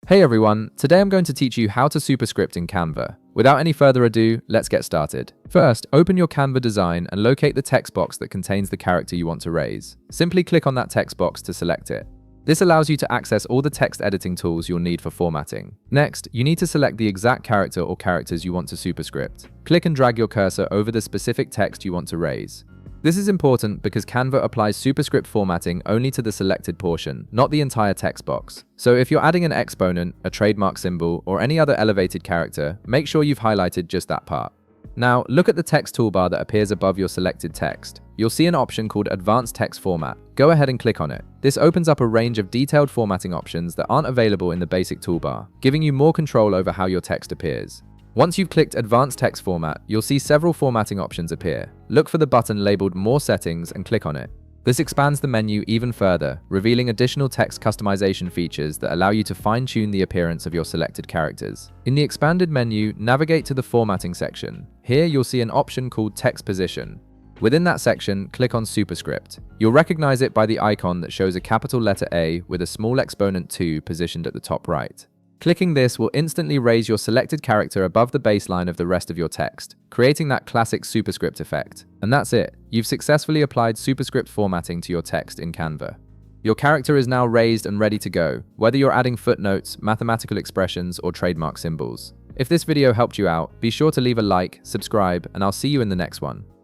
Hey everyone, today I'm going to teach you how to superscript in Canva. Without any further ado, let's get started. First, open your Canva design and locate the text box that contains the character you want to raise. Simply click on that text box to select it. This allows you to access all the text editing tools you'll need for formatting. Next, you need to select the exact character or characters you want to superscript. Click and drag your cursor over the specific text you want to raise. This is important because Canva applies superscript formatting only to the selected portion, not the entire text box. So if you're adding an exponent, a trademark symbol, or any other elevated character, make sure you've highlighted just that part. Now, look at the text toolbar that appears above your selected text. You'll see an option called Advanced Text Format. Go ahead and click on it. This opens up a range of detailed formatting options that aren't available in the basic toolbar, giving you more control over how your text appears. Once you've clicked Advanced Text Format, you'll see several formatting options appear. Look for the button labeled More Settings and click on it. This expands the menu even further, revealing additional text customization features that allow you to fine-tune the appearance of your selected characters. In the expanded menu, navigate to the Formatting section. Here you'll see an option called Text Position. Within that section, click on Superscript. You'll recognize it by the icon that shows a capital letter A with a small exponent 2 positioned at the top right. Clicking this will instantly raise your selected character above the baseline of the rest of your text, creating that classic superscript effect. And that's it. You've successfully applied superscript formatting to your text in Canva. Your character is now raised and ready to go, whether you're adding footnotes, mathematical expressions, or trademark symbols. If this video helped you out, be sure to leave a like, subscribe, and I'll see you in the next one.